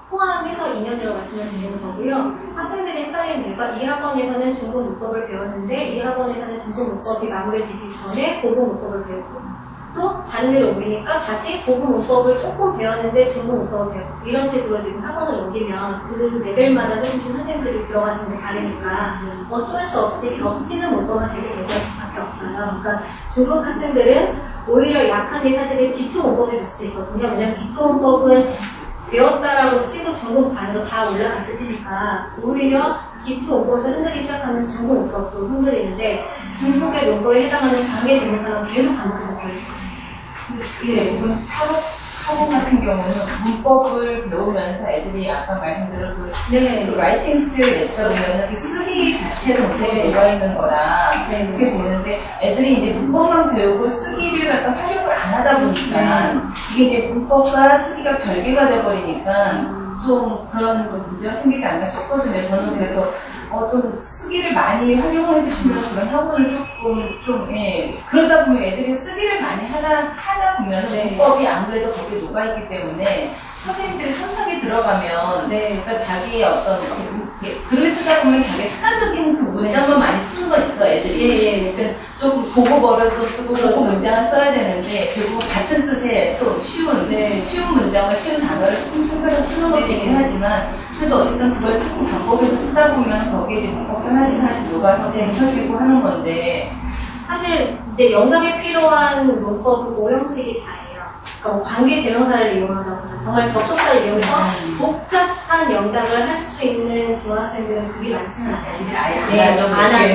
A: 포함해서 2년이라고 말씀을 드리는 거고요. 학생들이 헷갈리는 이유가 이 학원에서는 중급 문법을 배웠는데 이 학원에서는 중급 문법이 마무리되기 전에 고급 문법을 배우고 또 다른 데로 옮기니까 다시 고급 문법을 조금 배웠는데 중급 문법을 배우고 이런 식으로 지금 학원을 옮기면 그 레벨마다 조금씩 선생님들이 들어가시는 게 다르니까 어쩔 수 없이 겹치는 문법만 계속 배울 수밖에 없어요. 그러니까 중급 학생들은 오히려 약한 게 사실은 기초 문법이 될 수도 있거든요. 왜냐면 기초 문법은 배웠다라고 치고 중급 단위로 다 올라갔을 테니까 오히려 기초 문법에서 흔들리기 시작하면 중급 문법도 흔들리는데 중급의 문법에 해당하는 관계대명사가 계속 반복해서 보여요.
C: 예, 학원 같은 경우는 문법을 배우면서 애들이 아까 말씀드린 그 라이팅 스킬을 내주다 보면은 쓰기 자체는 문법이 녹아있는 거라 그렇게 보는데 애들이 이제 문법만 배우고 쓰기를 갖다 활용을 안 하다 보니까 이게 이제 문법과 쓰기가 별개가 돼버리니까 좀 그런 좀 문제가 생기지 않나 싶거든요. 저는 그래서 좀 쓰기를 많이 활용을 해주시면 그런 학원을 조금 그러다 보면 애들이 쓰기를 많이 하다 보면 문법이 아무래도 거기에 녹아있기 때문에 선생님들이 천상에 들어가면 그러니까 자기의 어떤 글을 쓰다 보면 자기 습관적인 그 문장만 많이 쓰는 건 있어 애들이. 그러니까 조금 보고 버려도 쓰고 보고 문장을 써야 되는데 결국 같은 뜻의 좀 쉬운 문장을 쉬운 단어를 쓰는 것도 있긴 하지만 그래도 어쨌든 그걸 조금 반복해서 쓰다 보면 거기에 문법도 하나씩 녹아서 뭉쳐지고 하는 건데
A: 사실 이제 영상에 필요한 문법은 오형식이 다예요. 그러니까 관계 대명사를 이용한다거나 정말 접속사를 이용해서 복잡한 영작을 할 수 있는 중학생들은 그리 많지는 않아요. 안 하죠.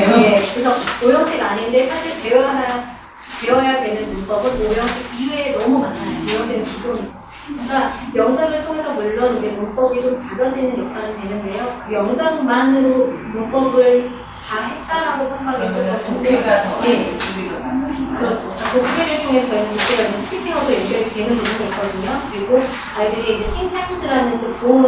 A: 그래서 오형식 아닌데 사실 배워야 되는 문법은 오형식 이외에 너무 많아요. 오형식은 기본이고. 그러니까 영작을 통해서 물론 이제 문법이 좀 다져지는 역할은 되는데요. 그 영작만으로 문법을 다 했다라고 생각해도
C: 독해가 더
A: 그렇죠. 독해를 통해서 저희는 독해가 스피킹하고 연결이 되는 부분이 있거든요. 그리고 아이들이 이제 킹타임스라는 또 좋은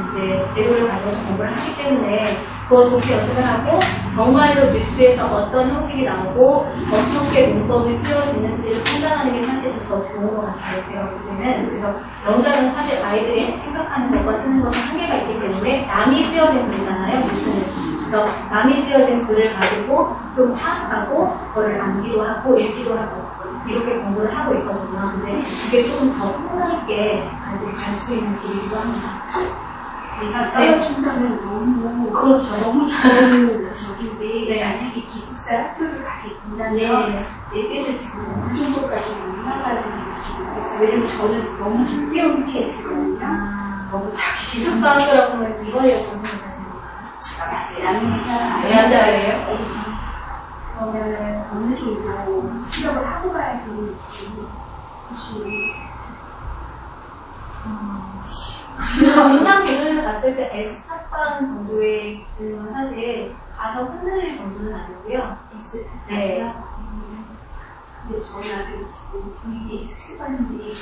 A: 이제 재료를 가지고 공부를 하기 때문에 그걸 독해 연습을 하고 정말로 뉴스에서 어떤 형식이 나오고 어떻게 문법이 쓰여지는지를 판단하는 게 사실 더 좋은 것 같아요. 제가 볼 때는. 그래서 영작은 사실 아이들이 생각하는 것과 쓰는 것은 한계가 있기 때문에 남이 쓰여진 글이잖아요. 뉴스는. 그래서 남이 쓰여진 글을 가지고 좀 파악하고 그거를 암기도 하고 읽기도 하고 이렇게 공부를 하고 있거든요. 근데 그게 조금 더 폭넓게 아이들이 갈 수 있는 길이기도 합니다.
D: 내가 따라준다면 너무
A: 그렇죠.
D: 너무 좋은 적인데 만약에 기숙사 학교를 가게 된다면 레벨을 지금 어느 정도까지 올라가야 되는지 좀 모르겠어요. 왜냐면 저는 너무 깊게 온 케이스거든요. 너무 자기
A: 기숙사 학교라고 하면 이거예요.
D: 맞아요. 그러면 어느 정도 실력을 하고 가야 되는지 혹시
A: 인상 기준을 봤을 때 S탑반 정도의 기준은 사실 가서 흔들릴 정도는 아니고요.
D: 네. 근데 저희 아들이 지금 VJ 스반인데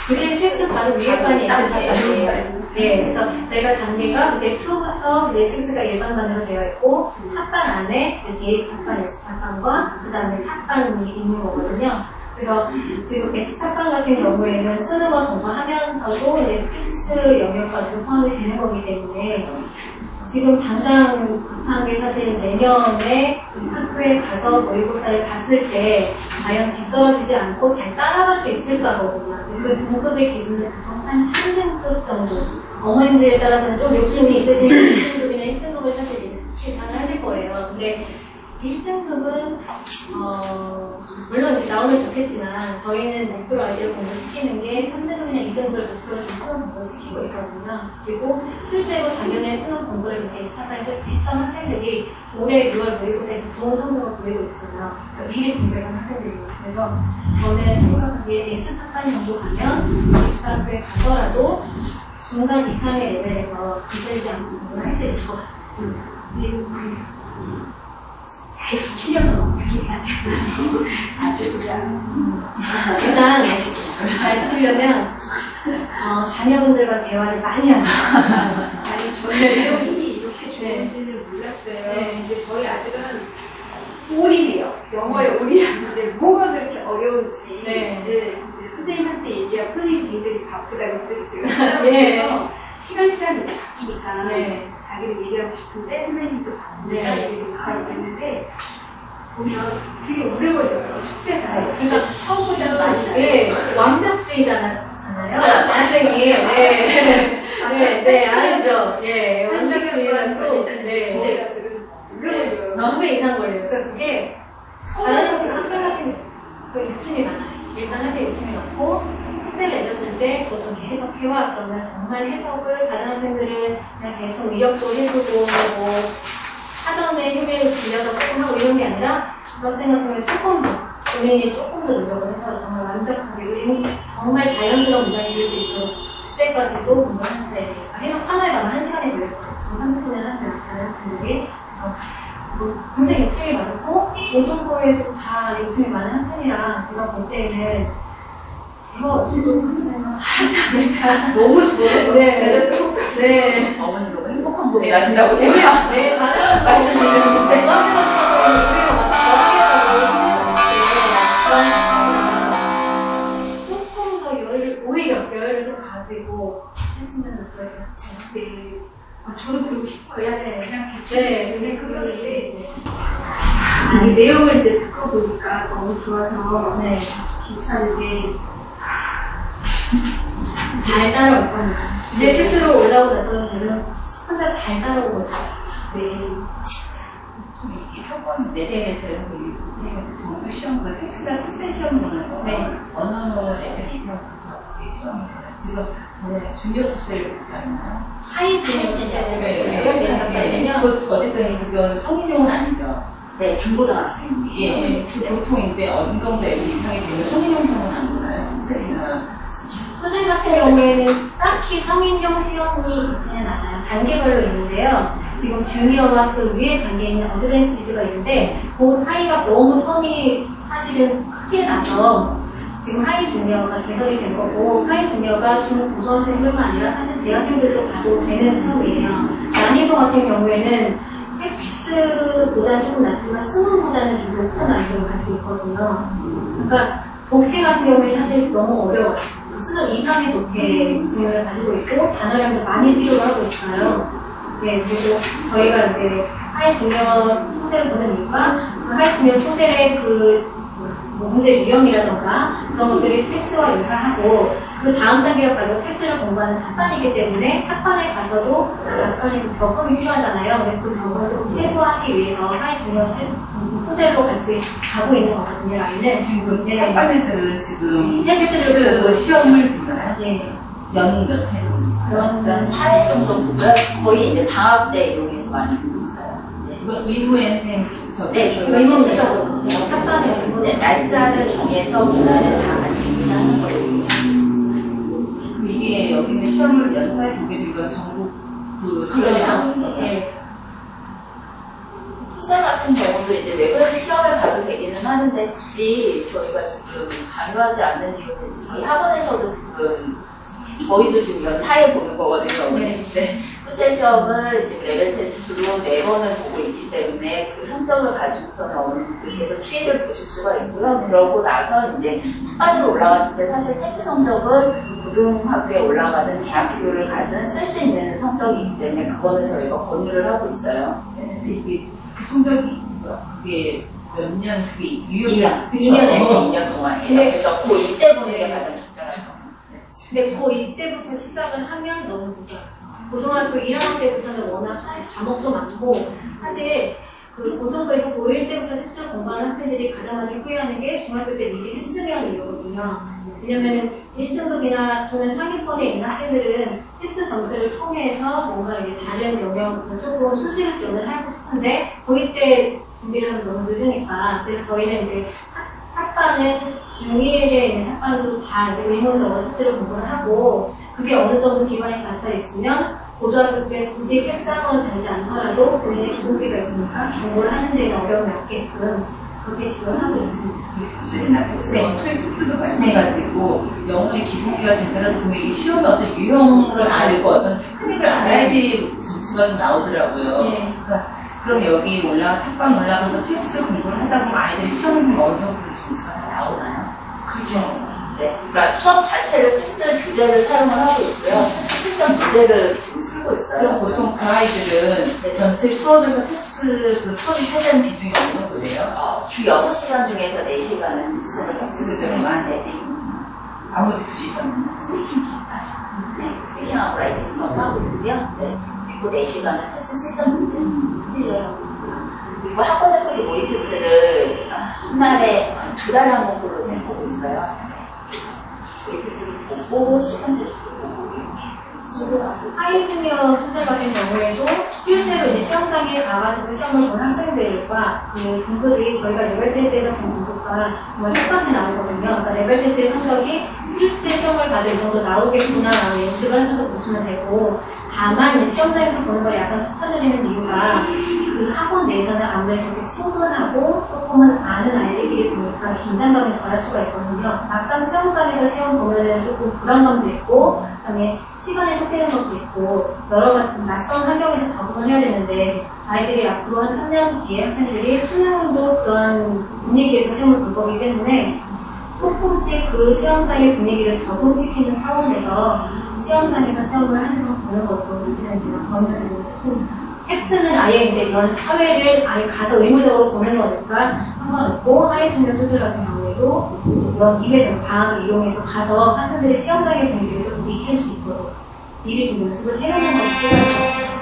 A: VJ 6 바로 위에 반이 S탑반이에요. 그래서 저희가 단계가 이제 2부터 이제 6가 일반반으로 되어 있고 탑반 안에 이제 탑반, S탑반과 그 다음에 탑반이 있는 거거든요. 그래서 지금 S탑반 같은 경우에는 수능을 공부하면서도 이제 필수 영역까지 포함이 되는 거기 때문에 지금 당장 급한 게 사실 내년에 학교에 가서 모의고사를 봤을 때 과연 뒤떨어지지 않고 잘 따라갈 수 있을까거든요. 그 등급의 기준은 보통 한 3등급 정도. 어머님들에 따라서는 좀 욕심이 있으신 1등급이나 1등급을 사실 예상을 하실 거예요. 근데 1등급은 물론 이제 나오면 좋겠지만 저희는 목표로 아이들을 공부시키는 게 3등급이나 2등급을 목표로 수능 공부를 시키고 있거든요. 그리고 실제로 작년에 수능 공부를 이렇게 스타트에서 했던 학생들이 올해 6월 모의고사에서 좋은 성적을 보이고 있어요. 그러니까 미리 공부했던 학생들이에요. 그래서 저는 생각하기에 S탑반 정도 가면 기숙사학교에 가서라도 중간 이상의 레벨에서 기다리지 않고 공부를 할 수 있을 것 같습니다.
D: 그리고 잘 시키려면 어떻게 해야 되나요? 아주 그냥
A: 일단 잘 시키려면 자녀분들과 대화를 많이 하세요.
D: 아니 저는 이력이 이렇게 좋은지는 몰랐어요. 근데 저희 아들은 올인해요. 영어에 올인하는데 뭐가 그렇게 어려운지 근데 선생님한테 얘기하고 선생님이 굉장히 바쁘다고 그랬어요. 그래서 시간이 이제 바뀌니까 자기를 얘기하고 싶은데 선생님도 바쁜데 얘기를 하고 있는데 보면 되게 오래 걸려요. 숙제가.
A: 그러니까
D: 처음보다 많이 나요.
A: 완벽주의잖아요. 학생이. 알죠. 완벽주의는 또, 너무 이상 걸려요. 그러니까 그게, 자연스럽게 학생 같은 그 욕심이 많아요. 일단 학생 욕심이 많고, 숙제를 내줬을 때 어떤 게 해석해와 그러면 정말 해석을 다른 학생들은 그냥 대충 의역도 해주고 뭐 사전에 휴게를 빌려서 조금 하고 이런 게 아니라 그 학생 같은 경우에 조금 더 본인이 조금 더 노력을 해서 정말 완벽하게 정말 자연스러운 문장이 될 수 있도록 그때까지도 공부를 한 스타일이에요. 해석 하나에 가면 1시간이 걸렸거든요. 30분을 하면 다른 학생들이. 그래서 굉장히 욕심이 많고 모든 거에도 다 욕심이 많은 학생이라 제가 볼 때는 잘하지 않을까. 너무 좋아요. 네. 네.
B: 어머니 너무 행복한 보이 나신다고 제가
A: 네, 다른 말씀드렸는데, 그거 생각하고 오히려 막 조금 더 여유를 좀 가지고 했으면 좋겠어요. 네. 저도 그러고 싶어요. 네. 그냥 대충 그러는데, 이 내용을 이제 듣고 보니까 너무 좋아서, 네. 괜찮은데, 잘 따라올 겁니다. 내 스스로 올라오고 나서 저는 혼자 잘 따라오고 있어요. 네.
C: 이게 학원 레벨에서 정규 시험과 텍스트가 투세 시험 보는 거
A: 네.
C: 어느 레벨 이상부터 시험을 보나요? 지금 저는 중요 투세를 보지 않나요?
A: 하이 중에 진짜를 했어요.
C: 어쨌든 그건 성인용은 아니죠.
B: 네, 중고등학생.
C: 예, 보통 이제 어느 정도 애들이 이상이 되면 성인용 시험은 안 보나요? 투세나
A: 선생님 같은 경우에는 딱히 성인용 시험이 있지는 않아요. 단계별로 있는데요. 지금 주니어와 그 위에 단계에 있는 어드밴스드가 있는데 그 사이가 너무 텀이 사실은 크게 나서 지금 하이 주니어가 개설이 된 거고 하이 주니어가 중고등학생뿐만 아니라 사실 대학생들도 봐도 되는 시험이에요. 난이도 같은 경우에는 텍스트보다는 조금 낮지만 수능보다는 좀 높은 난이도를 가지고 있거든요. 그러니까 독해 같은 경우에 사실 너무 어려워요. 수능 이상의 독해 지능을 가지고 있고 단어량도 많이 필요로 하고 있어요. 네, 그리고 저희가 이제 하이 주니어 토세를 보는 이유가 그 하이 주니어 토세의 그 문제 유형이라던가 그런 것들이 탭스와 유사하고 그 다음 단계가 바로 탭스를 공부하는 탑반이기 때문에 탑반에 가서도 약간의 그 적응이 필요하잖아요. 근데 그 적응을 좀 최소화하기 위해서 하이 주니어 토세로 같이 가고 있는 거거든요. 라인은
C: 지금
A: 네.
C: 학반 애들은 지금
A: 텍스트를 보고
C: 시험을 보나요?
A: 네.
C: 연 몇 회 정도?
B: 그런 4회 정도 보고요. 거의 이제 방학 때 이용해서 많이 보고 있어요. 네.
C: 이건 의무엔생
B: 네, 저희가 필수적으로
A: 탑반에 의무
B: 네, 날짜를 정해서 그날에 다 같이 인지하는 걸로 이용하고 있습니다.
C: 그럼 이게 여기 있는 시험을 연사해 보게 되면 전국 그
B: 그렇죠.
A: 네.
B: 투자 같은 경우도 이제 외부에서 시험을 봐도 되기는 하는데 굳이 저희가 지금 강요하지 않는 이유는 저희 학원에서도 지금 저희도 지금 연 4회 보는 거거든요.
A: 네.
B: 투세 시험을 지금 레벨 테스트로 4번을 보고 있기 때문에 그 성적을 가지고서는 어느 정도 계속 추이를 보실 수가 있고요. 그러고 나서 이제 탑반으로 올라갔을 때 사실 탭스 성적은 고등학교에 올라가든 대학교를 가든 쓸 수 있는 성적이기 때문에 그거는 저희가 권유를 하고 있어요.
C: 이게 그 성적이 그게 몇 년 그게 유효기
B: 2년에서 2년 동안이에요.
A: 네.
B: 그래서 고2 때 보는 게 가장 적절하죠.
A: 근데 고2 때부터 시작을 하면 너무 늦어요. 고등학교 1학년 때부터는 워낙 과목도 많고 사실 그 고등부에서 고1 때부터 탭스를 공부하는 학생들이 가장 많이 후회하는 게 중학교 때 미리 했으면 이거거든요. 왜냐면은 1등급이나 또는 상위권에 있는 학생들은 탭스 점수를 통해서 뭔가 이제 다른 영역을 조금 수시로 지원을 하고 싶은데 고2 때 준비를 하면 너무 늦으니까 그래서 저희는 이제 학반은 중1에 있는 학반도 다 이제 의무적으로 수시로 공부를 하고 그게 어느 정도 기반이 닿아 있으면 고등학교 때 굳이 캡사학원을 다니지 않더라도 본인의 기본기가 있으니까 공부를 하는 데는 어려움이 없게끔 그렇게 지원을 하고 있습니다.
C: 사실이나 백세, 토익 토플도 말씀해가지고 영어의 기본기가 된다는 보면 이 시험의 어떤 유형을 알고 어떤 테크닉을 알아야지 점수가 좀 나오더라고요.
A: 네.
C: 그럼 여기 탑반 올라가서 텍스 공부를 하다 보면 아이들이 시험을 보면 어느 정도 점수가 다 나오나요?
B: 그렇죠. 네. 그러니까 수업 자체를 텍스 교재를 사용을 하고 있고요. 텍스 실전 문제를 지금 쓰고 있어요.
C: 그럼 보통 그 아이들은 전체 수업에서 텍스 그 수업이 차지하는 비중이 어느 정도 돼요?
B: 주 6시간 중에서 4시간은 텍스를 할 수 있어요. 네.
C: 아무리 2시간.
B: 스피킹 수업하죠. 네. 스피킹하고 라이팅 수업하고 있고요. 네. 그리고 4시간은 텍스 실전 문제 필기를 하고 있고요. 그리고 학원에서도 모의 텍스를 한 달에 2달 항목으로 지금 보고 있어요. 모의 텍스를 보고 실전 텍스도 보고
A: 하이 주니어 투자 같은 경우에도 실제로 이제 시험장에 가가지고 시험을 본 학생들과 그 등급이 저희가 레벨 테스트에서 본 등급과 정말 똑같이 나오거든요. 그러니까 레벨 테스트의 성적이 실제 시험을 받을 정도 나오겠구나라고 예측을 하셔서 보시면 되고 다만 시험장에서 보는 걸 약간 추천드리는 이유가 그 학원 내에서는 아무래도 그 친근하고 조금은 아는 아이들끼리 보니까 긴장감이 덜할 수가 있거든요. 막상 시험장에서 시험 보면은 조금 불안감도 있고, 그다음에 시간에 쫓기는 것도 있고, 여러 가지 좀 낯선 환경에서 적응을 해야 되는데, 아이들이 앞으로 한 3년 뒤에 학생들이 수능도 그런 분위기에서 시험을 볼 거기 때문에 조금씩 그 시험장의 분위기를 적응시키는 차원에서 시험장에서 시험을 하는 걸 보는 것도 사실은 제가 권유드리고 싶습니다. 텍스는 아예 이제 이런 사회를 아예 가서 의무적으로 보는 거니까 상관없고, 하이순련 소설 같은 경우에도 이런 이외적 방학을 이용해서 가서 학생들이 시험장의 분위기를 좀 익힐 수 있도록 미리 좀 연습을 해놓는 것이 필요할 것 같아요.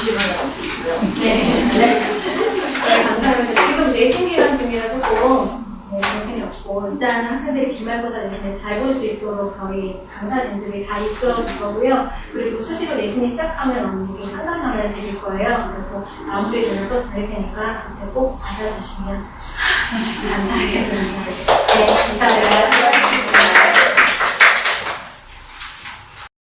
B: 질문은 없으시고요.
A: 네, 감사합니다. 지금 내신 기간 중이라 조금 정신이 없고, 일단 학생들이 기말고사 내신을 잘 볼 수 있도록 저희 강사진들이 다 이끌어줄 거고요. 그리고 수시로 내신이 시작하면 언니 상담을 드릴 거예요. 그리고 마무리를 또 드릴 테니까 그때 꼭 받아주시면 감사하겠습니다. 네, 감사합니다.